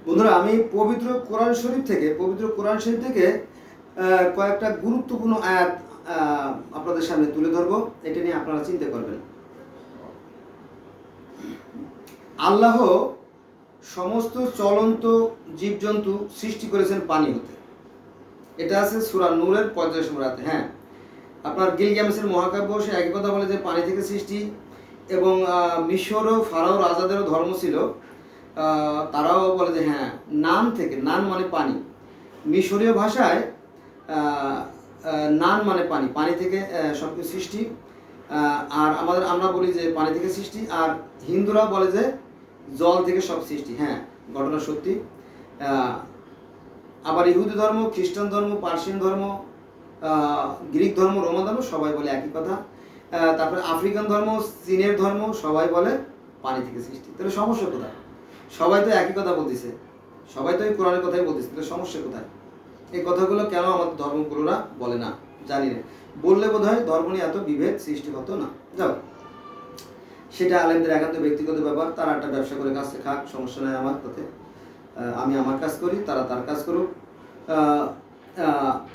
বন্ধুরা, আমি পবিত্র কোরআন শরীফ থেকে কয়েকটা গুরুত্বপূর্ণ আয়াত আপনাদের সামনে তুলে ধরবো। এটা নিয়ে আপনারা চিন্তা করবেন। আল্লাহ সমস্ত চলন্ত জীবজন্তু সৃষ্টি করেছেন পানি হতে। এটা আছে সূরা নূরের 50 নম্বর আয়াতে। হ্যাঁ, আপনার গিলগামেশের মহাকাব্য সে একই কথা বলে যে পানি থেকে সৃষ্টি। এবং মিশর ও ফারাও রাজাদেরও ধর্ম ছিল, তারাও বলে যে হ্যাঁ, নান থেকে, নান মানে পানি। মিশরীয় ভাষায় নান মানে পানি, পানি থেকে সব কিছু সৃষ্টি। আর আমরা বলি যে পানি থেকে সৃষ্টি, আর হিন্দুরা বলে যে জল থেকে সব সৃষ্টি। হ্যাঁ, ঘটনা সত্যি। আবার ইহুদি ধর্ম, খ্রিস্টান ধর্ম, পার্সিয়ান ধর্ম, গ্রিক ধর্ম, রোমান ধর্ম সবাই বলে একই কথা। তারপরে আফ্রিকান ধর্ম, চীনের ধর্ম সবাই বলে পানি থেকে সৃষ্টি। তাহলে সমস্যা কোথায়? সবাই তো একই কথা বলতেছে, সবাই তো এই কোরআনের কথাই বলতেছে, তাহলে সমস্যা কোথায়? এই কথাগুলো কেন আমাদের ধর্মগুলোরা বলে না জানি না। বললে বোধ হয় ধর্ম নিয়ে এত বিভেদ সৃষ্টি হতো না। যাও, সেটা আলেমদের একান্ত ব্যক্তিগত ব্যাপার। তারা একটা ব্যবসা করে কাজ খাক, সমস্যা নেই আমার তাতে। আমি আমার কাজ করি, তারা তার কাজ করুক।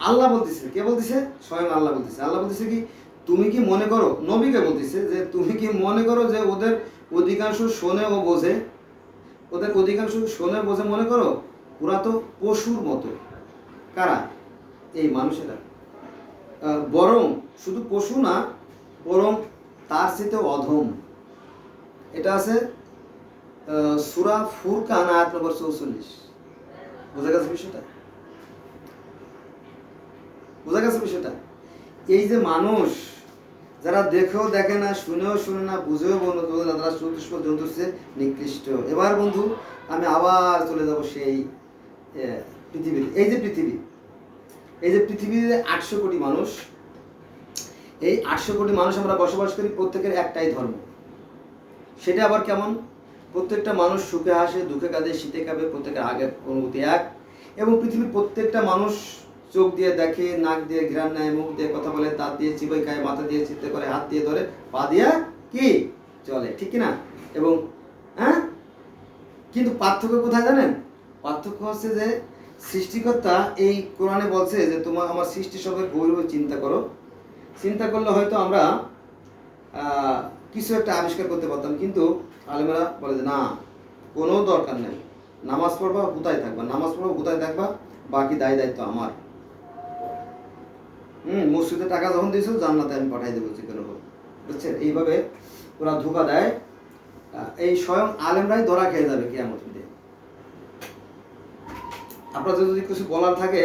আল্লাহ বলতেছে, কে বলতেছে? স্বয়ং আল্লাহ বলতেছে। আল্লাহ বলতেছে কি, তুমি কি মনে করো, নবীকে বলতেছে যে তুমি কি মনে করো যে ওদের অধিকাংশ শোনে ও বোঝে? ওদের অধিকাংশ শোনে বোঝে মনে করো? ওরা তো পশুর মতো। কারা? এই মানুষেরা। বরং শুধু পশু না, বরং তার চেয়ে অধম। এটা আছে সূরা ফুরকান আয়াত নম্বর 44। বোঝা গেছে বিষয়টা? বোঝা গেছে বিষয়টা? এই যে মানুষ যারা দেখেও দেখে না, শুনেও শুনে না, বুঝেও বোঝে না, তারা চতুষ্প জন্তুর চেয়ে নিকৃষ্ট। এবার বন্ধু, আমি আবার চলে যাব সেই পৃথিবীতে। এই যে পৃথিবীতে 800 কোটি মানুষ, এই 800 কোটি মানুষ আমরা বসবাস করি, প্রত্যেকের একটাই ধর্ম। সেটা আবার কেমন? প্রত্যেকটা মানুষ সুখে হাসে, দুঃখে কাঁদে, শীতে কাঁপে, প্রত্যেকের আগের অনুভূতি এক। এবং পৃথিবীর প্রত্যেকটা মানুষ চোখ দিয়ে দেখে, নাক দিয়ে ঘ্রাণ নেয়, মুখ দিয়ে কথা বলে, দাঁত দিয়ে চিবাই খায়, মাথা দিয়ে চিত্তে করে, হাত দিয়ে ধরে, পা দিয়ে কি চলে, ঠিক কিনা? এবং হ্যাঁ, কিন্তু পার্থক্য কোথায় জানেন? পার্থক্য হচ্ছে যে সৃষ্টিকর্তা এই কোরআনে বলছে যে তোমার আমার সৃষ্টি সবের গভীরভাবে চিন্তা করো। চিন্তা করলে হয়তো আমরা কিছু একটা আবিষ্কার করতে পারতাম, কিন্তু আলেমেরা বলে যে না, কোনো দরকার নেই। নামাজ পড়বা, হুতায় থাকবা, নামাজ পড়বা, হুতায় থাকবা, বাকি দায়িত্ব আমার। মসজিদে টাকা যখন দিয়েছো, জান্নাতে আমি পাঠাই দেবো যে কোনো, বুঝছেন? এইভাবে ওরা ধোঁকা দেয়। এই স্বয়ং আলেমরাই ধরা খেয়ে যাবে কিয়ামত দিনে। আপনাদের যদি কিছু বলার থাকে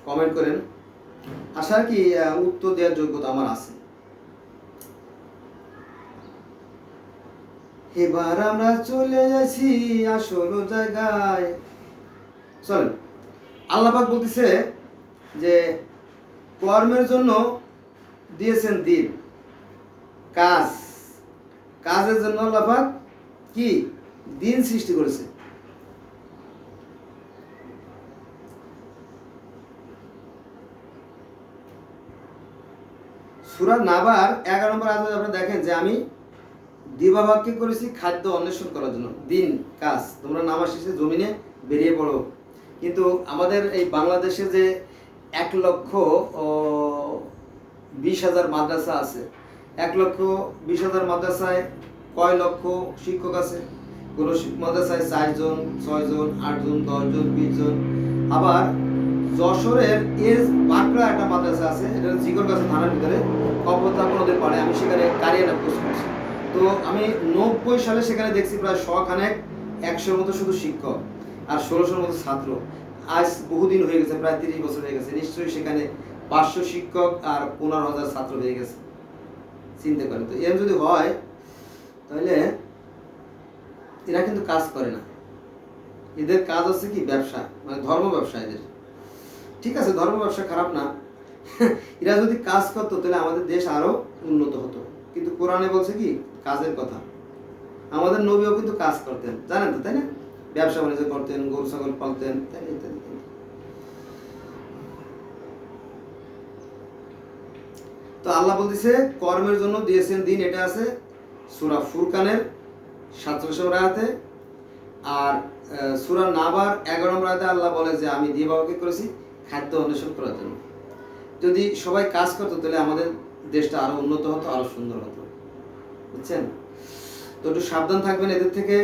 কমেন্ট করেন। আশা কি উত্তর দেওয়ার যোগ্যতা আমার আছে। এবার আমরা চলে যাচ্ছি আসল জায়গায়। চলেন, আল্লাহ পাক বলতেছে যে কর্মের জন্য দিয়েছেন দিন, কাজের জন্য আল্লাহ পাক কি দিন সৃষ্টি করেছে। সূরা নাবার 11 নম্বর আয়াতে আপনারা দেখেন যে আমি দিবাভাগকে করেছি খাদ্য অন্বেষণ করার জন্য। দিন, কাজ, তোমরা নামাজ শেষে জমিনে বেরিয়ে পড়ো। কিন্তু আমাদের এই বাংলাদেশে যে 1,20,000 মাদ্রাসা আছে, 1,20,000 মাদ্রাসায় কয় লক্ষ শিক্ষক আছে? কোনো মাদ্রাসায় 4 জন, 6 জন, 8 জন, 10 জন, 20 জন। আবার যশোরের বাঁকড়া একটা মাদ্রাসা আছে, এটা জিগরগাছা থানার ভিতরে, কপোতাক্ষ নদীর পাড়ে। আমি সেখানে কারিয়ানা কোর্স করছি। তো আমি 90 সালে সেখানে দেখছি প্রায় 100-100 মতো শুধু শিক্ষক আর 1600 মতো ছাত্র। আজ বহুদিন হয়ে গেছে, প্রায় 30 বছর হয়ে গেছে। নিশ্চয়ই সেখানে 500 শিক্ষক আর 15,000 ছাত্র হয়ে গেছে। চিন্তা করেন তো, এর যদি হয় তাহলে এরা কিন্তু কাজ করে না। এদের কাজ হচ্ছে কি? ব্যবসা, মানে ধর্ম ব্যবসা এদের। ঠিক আছে, ধর্ম ব্যবসা খারাপ না। এরা যদি কাজ করতো তাহলে আমাদের দেশ আরো উন্নত হতো। কিন্তু কোরআনে বলছে কি কাজের কথা। আমাদের নবীও কিন্তু কাজ করতেন, জানেন তো, তাই না? ব্যবসা বাণিজ্য করতেন, গরু ছাগল পালতেন, তাই না, ইত্যাদি। তো আল্লাহ বলতেছে কর্মের জন্য দিয়েছেন দিন। এটা আছে সূরা ফুরকানের 47 নম্বর আয়াতে। আর সূরা নাবার 11 নম্বর আয়াতে আল্লাহ বলে যে আমি দিয়ে বাবাকে করেছি খাদ্য অন্বেষণ করার জন্য। যদি সবাই কাজ করতো তাহলে আমাদের দেশটা আরো উন্নত হতো, আরো সুন্দর হতো, বুঝছেন? তো একটু সাবধান থাকবেন এদের থেকে।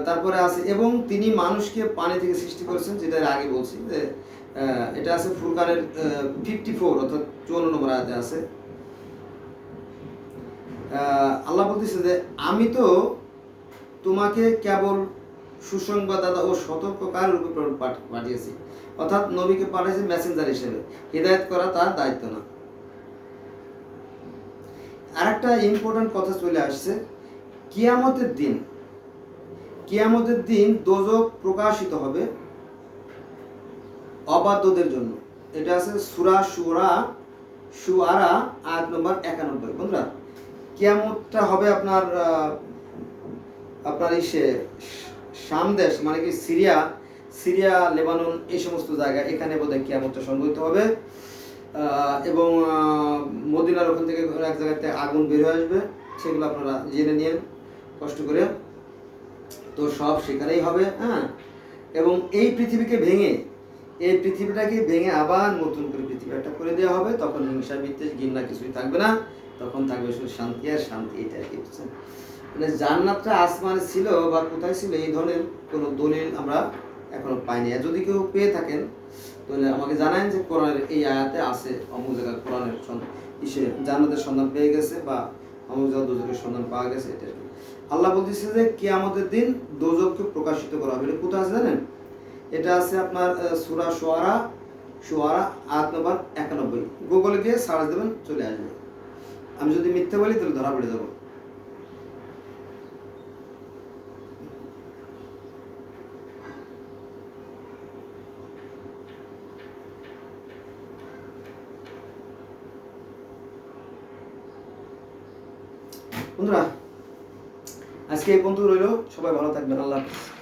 তারপরে আছে এবং তিনি মানুষকে পানি থেকে সৃষ্টি করেছেন, যেটা এর আগে বলছি যে এটা আছে ফুরকানের 54 অর্থাৎ 54 নম্বর আয়াতে আছে। আল্লাহ বলতেছে যে আমি তো তোমাকে কেবল সুসংবাদদাতা ও সতর্ককার রূপে পাঠিয়েছি, অর্থাৎ নবীকে পাঠিয়েছে মেসেঞ্জার হিসেবে, হিদায়াত করা তার দায়িত্ব না। আরেকটা ইম্পর্টেন্ট কথা চলে আসছে, কিয়ামতের দিন দোজখ প্রকাশিত হবে অবাধ্যদের জন্য। এটা আছে সূরা শুআরা আয়াত নম্বর 91। বন্ধুরা, কিয়ামতটা হবে আপনার শাম দেশ, মানে কি সিরিয়া লেবানন এই সমস্ত জায়গায়, এখানে বোধহয় কিয়ামতটা সংঘটিত হবে। এবং মদিনার ওখান থেকে এক জায়গাতে আগুন বের হয়ে আসবে, সেগুলো আপনারা জেনে নিন কষ্ট করে। তো সব সেখানেই হবে। এবং এই পৃথিবীটাকে ভেঙে আবার নতুন করে পৃথিবী একটা করে দেওয়া হবে। তখন হিংসা বিদ্বেষ ঘৃণা কিছুই থাকবে না, তখন থাকবে শুধু শান্তি আর শান্তি। এটা আর কি, বুঝছেন? মানে জান্নাতটা আসমানে ছিল বা কোথায় ছিল এই ধরনের কোনো দলিল আমরা এখনো পাইনি। আর যদি কেউ পেয়ে থাকেন তাহলে আমাকে জানান যে কোরআনের এই আয়াতে আছে অমুক জায়গায় কোরআনের জান্নাতের সন্ধান পেয়ে গেছে বা অমুক জায়গায় দোজখের সন্ধান পাওয়া গেছে। এটা আল্লাহ বলতেছে যে কিয়ামতের দিন দোজখকে প্রকাশিত করা হবে। এটা কোথায় আছে জানেন? এটা আছে আপনার সূরা শুআরা আয়াত নম্বর 91। গুগলে গিয়ে সার্চ দেবেন, চলে আসবে। আমি যদি মিথ্যে বলি তাহলে ধরা পড়ে যাবো। বন্ধুরা, আজকে এই পর্যন্ত রইল। সবাই ভালো থাকবেন। আল্লাহ হাফেজ।